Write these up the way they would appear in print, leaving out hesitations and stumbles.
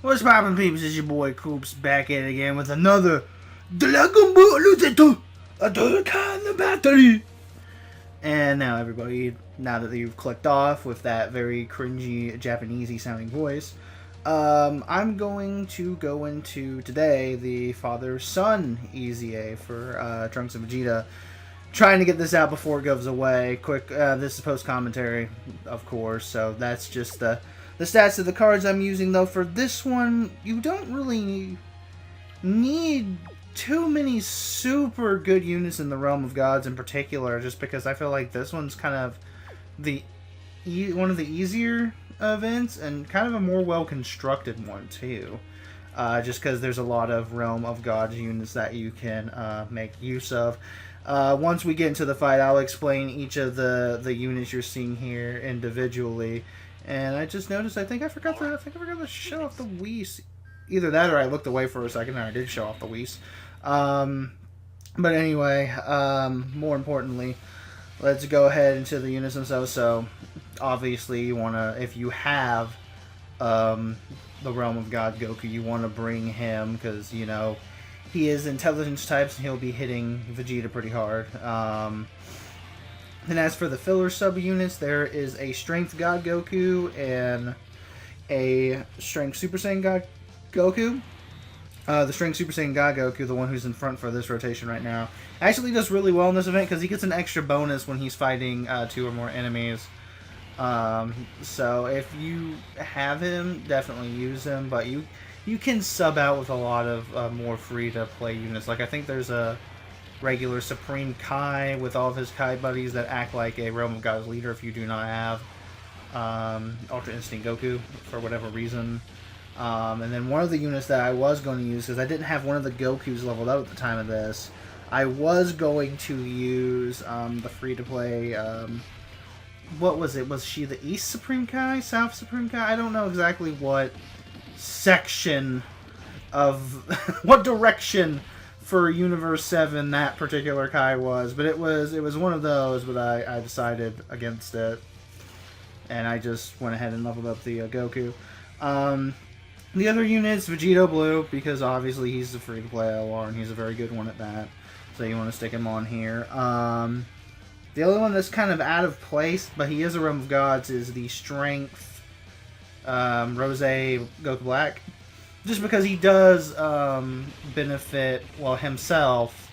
What's poppin', peeps? It's your boy Coops back at it again with another Dragon Ball Z a Dokkan battery. And now, everybody, now that you've clicked off with that very cringy Japanesey sounding voice, I'm going to go into today the father-son EZA for Trunks and Vegeta. Trying to get this out before it goes away. Quick, this is post-commentary, of course, so that's just the stats of the cards I'm using, though. For this one, you don't really need too many super good units in the Realm of Gods in particular, just because I feel like this one's kind of one of the easier events, and kind of a more well-constructed one, too. Just because there's a lot of Realm of Gods units that you can make use of. Once we get into the fight, I'll explain each of the units you're seeing here individually. And I just noticed, I think I forgot to show off the Whis. Either that or I looked away for a second and I did show off the Whis. But anyway, more importantly, let's go ahead into the units themselves. So, obviously, you want to, if you have the Realm of God Goku, you want to bring him because, you know, he is intelligence types and he'll be hitting Vegeta pretty hard. And as for the filler subunits, there is a Strength God Goku and a Strength Super Saiyan God Goku. The Strength Super Saiyan God Goku, the one who's in front for this rotation right now, actually does really well in this event because he gets an extra bonus when he's fighting 2 or more enemies. So if you have him, definitely use him, but you can sub out with a lot of more free-to-play units. Like, I think there's a regular Supreme Kai with all of his Kai buddies that act like a Realm of Gods leader if you do not have Ultra Instinct Goku for whatever reason. And then one of the units that I was going to use, because I didn't have one of the Gokus leveled up at the time of this, I was going to use the free-to-play, what was it? Was she the East Supreme Kai? South Supreme Kai? I don't know exactly what section of what direction for Universe 7 that particular Kai was, but it was one of those, but I decided against it, and I just went ahead and leveled up the Goku. The other units, Vegito Blue, because obviously he's a free-to-play LR, and he's a very good one at that, so you want to stick him on here. The other one that's kind of out of place, but he is a Realm of Gods, is the Strength Rose Goku Black. Just because he does benefit, well, himself,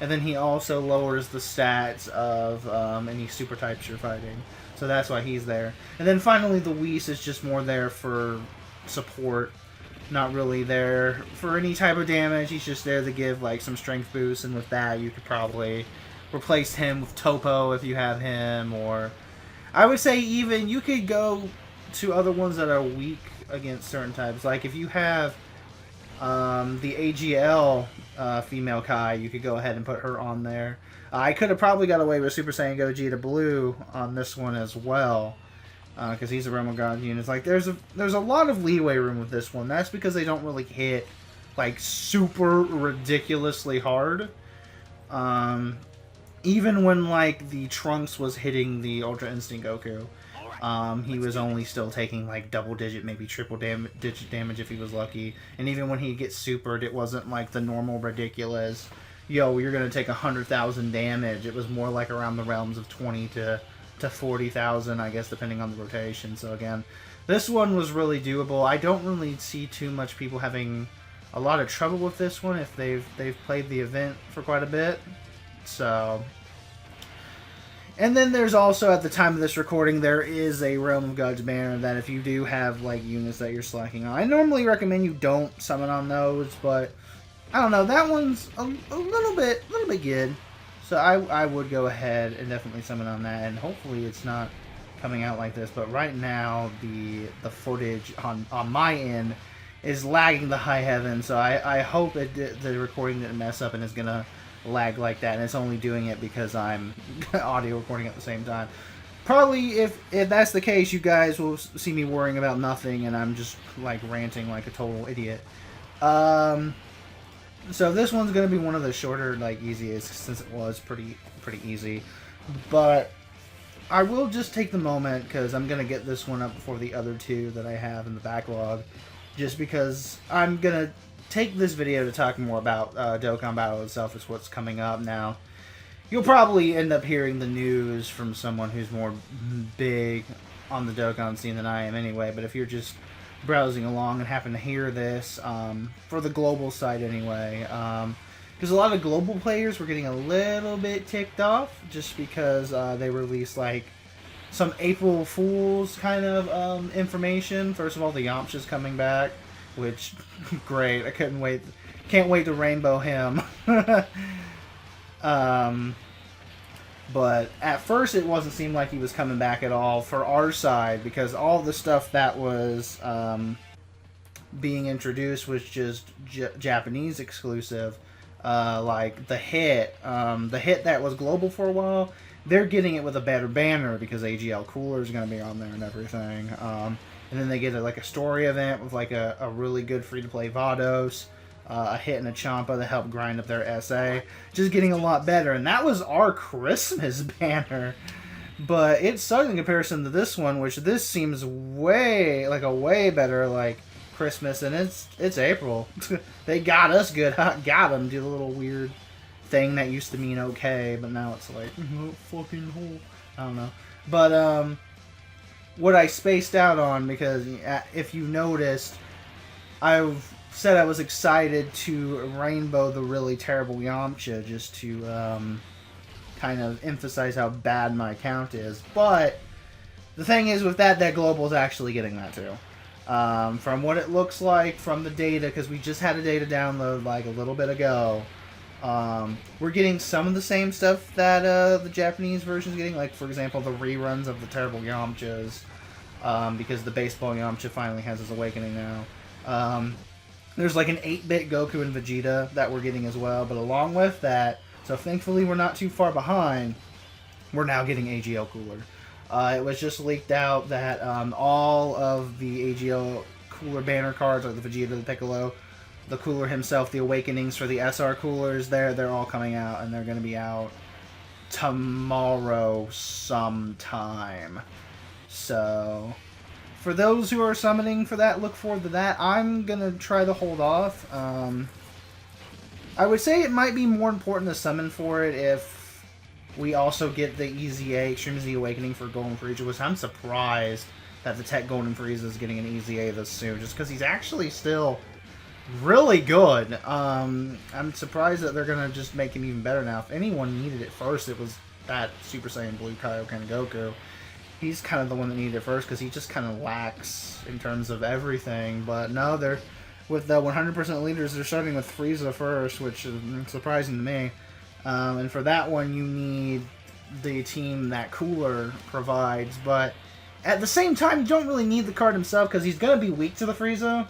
and then he also lowers the stats of any super types you're fighting. So that's why he's there. And then finally the Whis is just more there for support. Not really there for any type of damage. He's just there to give like some strength boost, and with that you could probably replace him with Topo if you have him, or I would say even you could go to other ones that are weak against certain types. Like if you have the AGL female Kai, you could go ahead and put her on there. I could have probably got away with Super Saiyan Gogeta Blue on this one as well, because he's a Realm of God unit. Like there's a lot of leeway room with this one. That's because they don't really hit like super ridiculously hard. Even when like the Trunks was hitting the Ultra Instinct Goku, he was only still taking like double-digit, maybe triple-digit damage if he was lucky. And even when he gets supered, it wasn't like the normal ridiculous, yo, you're gonna take 100,000 damage. It was more like around the realms of 20 to 40,000, I guess, depending on the rotation. So again, this one was really doable. I don't really see too much people having a lot of trouble with this one if they've played the event for quite a bit. So. And then there's also, at the time of this recording, there is a Realm of Gods banner that if you do have, like, units that you're slacking on. I normally recommend you don't summon on those, but, I don't know, that one's a little bit good. So I would go ahead and definitely summon on that, and hopefully it's not coming out like this. But right now, the footage on my end is lagging the high heaven, so I hope the recording didn't mess up and is going to lag like that, and it's only doing it because I'm audio recording at the same time. Probably if that's the case, you guys will see me worrying about nothing and I'm just like ranting like a total idiot. So this one's gonna be one of the shorter, like, easiest, since it was pretty easy, but I will just take the moment because I'm gonna get this one up before the other two that I have in the backlog just because I'm gonna take this video to talk more about Dokkan Battle itself. Is what's coming up now. You'll probably end up hearing the news from someone who's more big on the Dokkan scene than I am anyway, but if you're just browsing along and happen to hear this, for the global side anyway, because a lot of global players were getting a little bit ticked off just because they released like some April Fool's kind of information. First of all, the YAMCHA's coming back, which, great, I can't wait to rainbow him. But at first it wasn't seem like he was coming back at all for our side, because all the stuff that was being introduced was just Japanese exclusive. Like the hit that was global for a while, they're getting it with a better banner because AGL Cooler is going to be on there and everything. And then they get like a story event with like a really good free-to-play Vados. A hit and a Champa that helped grind up their SA. Just getting a lot better. And that was our Christmas banner. But it sucked in comparison to this one, which this seems way better like Christmas. And it's April. They got us good. Got them. Do the little weird thing that used to mean okay. But now it's like, fucking hole. I don't know. But what I spaced out on, because if you noticed, I've said I was excited to rainbow the really terrible Yamcha just to kind of emphasize how bad my account is. But the thing is with that global is actually getting that too. From what it looks like from the data, because we just had a data download like a little bit ago, we're getting some of the same stuff that the Japanese version is getting. Like, for example, the reruns of the terrible Yamchas, because the baseball Yamcha finally has his awakening now. There's like an 8-bit Goku and Vegeta that we're getting as well, but along with that, so thankfully we're not too far behind, we're now getting AGL Cooler. It was just leaked out that all of the AGL Cooler banner cards, like the Vegeta, the Piccolo, the Cooler himself, the Awakenings for the SR Coolers, they're all coming out, and they're going to be out tomorrow sometime. So for those who are summoning for that, look forward to that. I'm going to try to hold off. I would say it might be more important to summon for it if we also get the EZA, Extreme Z Awakening for Golden Frieza, which I'm surprised that the Tech Golden Frieza is getting an EZA this soon, just because he's actually still really good. I'm surprised that they're going to just make him even better now. If anyone needed it first, it was that Super Saiyan Blue Kaioken Goku. He's kind of the one that needed it first because he just kind of lacks in terms of everything. But no, they're with the 100% leaders. They're starting with Frieza first, which is surprising to me. And for that one, you need the team that Cooler provides. But at the same time, you don't really need the card himself because he's going to be weak to the Frieza,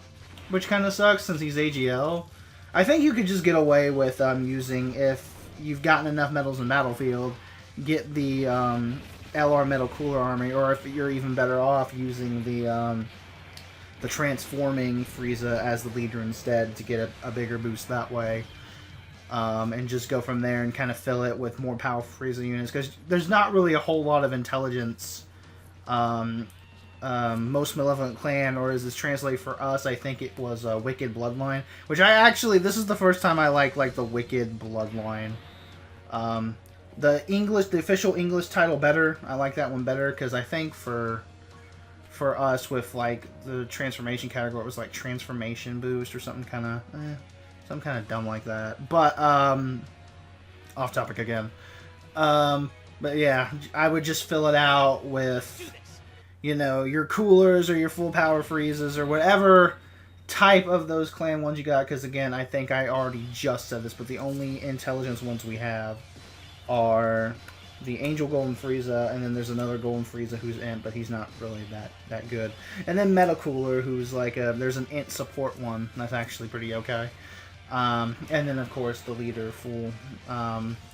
which kind of sucks since he's AGL. I think you could just get away with using, if you've gotten enough medals in Battlefield, get the LR Metal Cooler Army, or if you're even better off using the transforming Frieza as the leader instead to get a bigger boost that way, and just go from there and kind of fill it with more powerful Frieza units, because there's not really a whole lot of intelligence. Most Malevolent Clan, or as this translated for us, I think it was Wicked Bloodline, which this is the first time I like the Wicked Bloodline. The official English title better. I like that one better because I think for us with like the transformation category, it was like Transformation Boost or something kind of dumb like that. But off topic again. But yeah, I would just fill it out with, your Coolers or your full power Friezas or whatever type of those clan ones you got. Because again, I think I already just said this, but the only intelligence ones we have are the Angel Golden Frieza, and then there's another Golden Frieza who's Imp, but he's not really that good. And then Meta Cooler, who's like there's an Int support one that's actually pretty okay. And then of course the leader full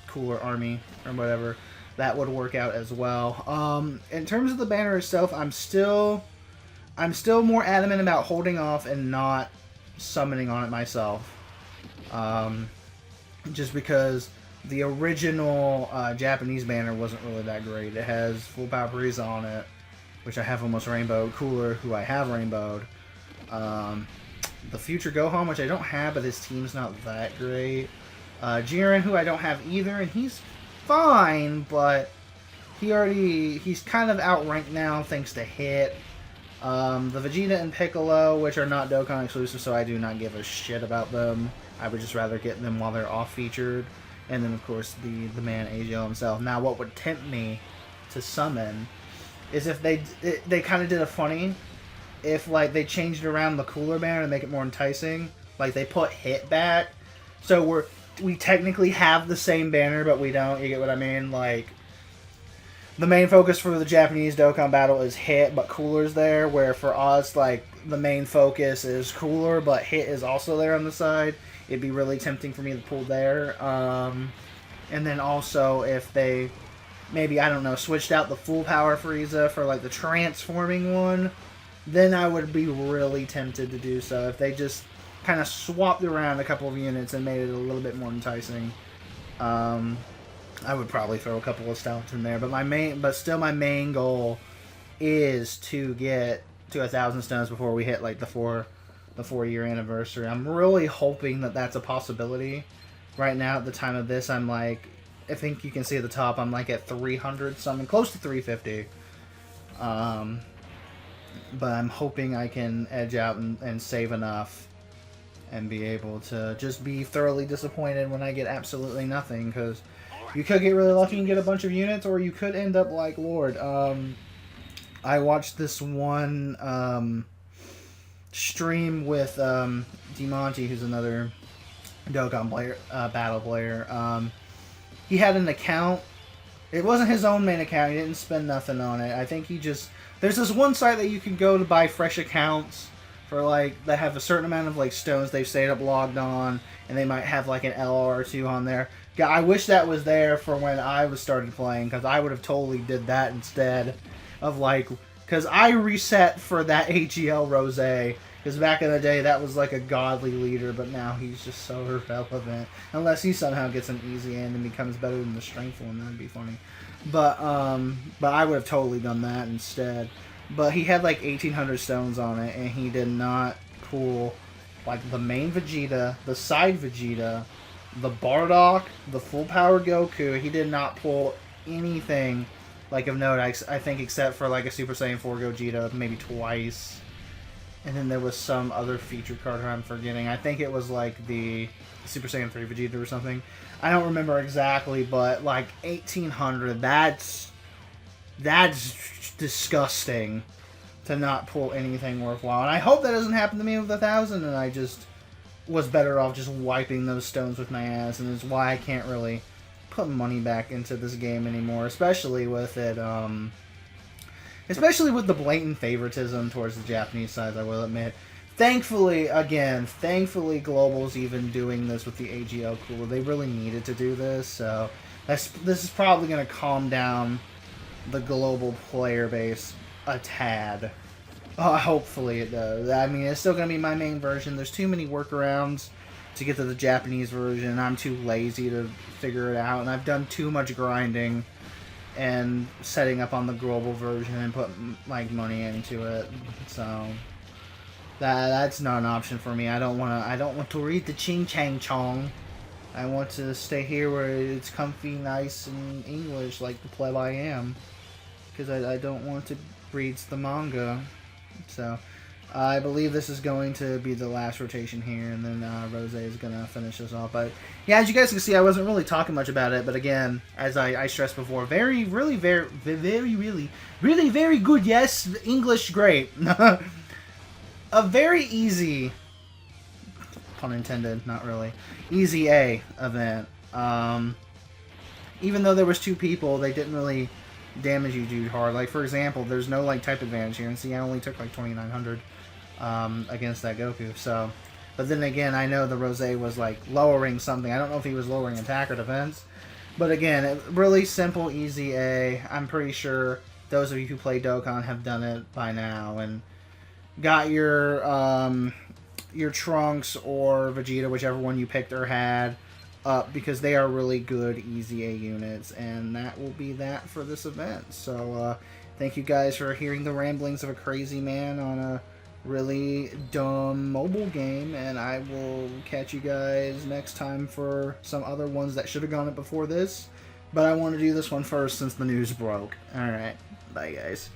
Cooler Army or whatever, that would work out as well. In terms of the banner itself, I'm still more adamant about holding off and not summoning on it myself. Just because the original Japanese banner wasn't really that great. It has full power Frieza on it, which I have almost rainbowed. Cooler, who I have rainbowed. the future Gohan, which I don't have, but his team's not that great. Jiren, who I don't have either, and he's fine, but he's kind of outranked now thanks to Hit. The Vegeta and Piccolo, which are not Dokkan exclusive, so I do not give a shit about them. I would just rather get them while they're off-featured. And then, of course, the man AGL himself. Now, what would tempt me to summon is if they kind of did a funny, if, like, they changed around the cooler banner to make it more enticing. Like, they put Hit back. So we technically have the same banner, but we don't. You get what I mean? Like, the main focus for the Japanese Dokkan battle is Hit, but Cooler's there, where for us, like, the main focus is Cooler, but Hit is also there on the side. It'd be really tempting for me to pull there. And then also, if they maybe, I don't know, switched out the full power Frieza for, like, the transforming one, then I would be really tempted to do so. If they just kind of swapped around a couple of units and made it a little bit more enticing, I would probably throw a couple of stouts in there. But still my main goal is to get to 1,000 stones before we hit, like, the 4-year anniversary. I'm really hoping that that's a possibility. Right now, at the time of this, I'm like, I think you can see at the top, I'm like at 300 something, close to 350. But I'm hoping I can edge out and save enough and be able to just be thoroughly disappointed when I get absolutely nothing, because you could get really lucky and get a bunch of units, or you could end up like Lord. I watched this one stream with DeMonty, who's another Dokkan player, battle player. He had an account. It wasn't his own main account. He didn't spend nothing on it. I think he just... There's this one site that you can go to buy fresh accounts for, like, that have a certain amount of, like, stones they've stayed up logged on, and they might have, like, an LR or two on there. I wish that was there for when I was started playing, because I would have totally did that instead of, like... Because I reset for that AGL Rose, because back in the day that was like a godly leader, but now he's just so irrelevant. Unless he somehow gets an easy end and becomes better than the strength one, that'd be funny. But I would have totally done that instead. But he had like 1,800 stones on it, and he did not pull like the main Vegeta, the side Vegeta, the Bardock, the full power Goku. He did not pull anything like of note, I think, except for like a Super Saiyan 4 Gogeta maybe twice. And then there was some other feature card I'm forgetting. I think it was like the Super Saiyan 3 Vegeta or something. I don't remember exactly, but like 1,800, that's disgusting to not pull anything worthwhile. And I hope that doesn't happen to me with 1,000, and I just was better off just wiping those stones with my ass, and it's why I can't really put money back into this game anymore, especially with it, especially with the blatant favoritism towards the Japanese side, I will admit. Thankfully, Global's even doing this with the AGL cooler. They really needed to do this, so this is probably going to calm down the global player base a tad. Hopefully it does. I mean, it's still going to be my main version. There's too many workarounds to get to the Japanese version. I'm too lazy to figure it out, and I've done too much grinding and setting up on the global version and put like money into it. So that's not an option for me. I don't want to read the ching chang chong. I want to stay here where it's comfy, nice, and English like the pleb I am, because I don't want to read the manga. So I believe this is going to be the last rotation here, and then Rose is going to finish us off. But yeah, as you guys can see, I wasn't really talking much about it, but again, as I stressed before, very good. Yes, English, great. A very easy, pun intended, not really, easy A event. Even though there was 2 people, they didn't really damage you too hard. Like, for example, there's no like type advantage here, and see, I only took like 2,900 against that Goku. So, but then again, I know the Rose was like lowering something. I don't know if he was lowering attack or defense, but again, really simple, easy A. I'm pretty sure those of you who play Dokkan have done it by now and got your Trunks or Vegeta, whichever one you picked or had, up, because they are really good easy A units. And that will be that for this event. So thank you guys for hearing the ramblings of a crazy man on a really dumb mobile game, and I will catch you guys next time for some other ones that should have gone up before this. But I want to do this one first since the news broke. Alright, bye guys.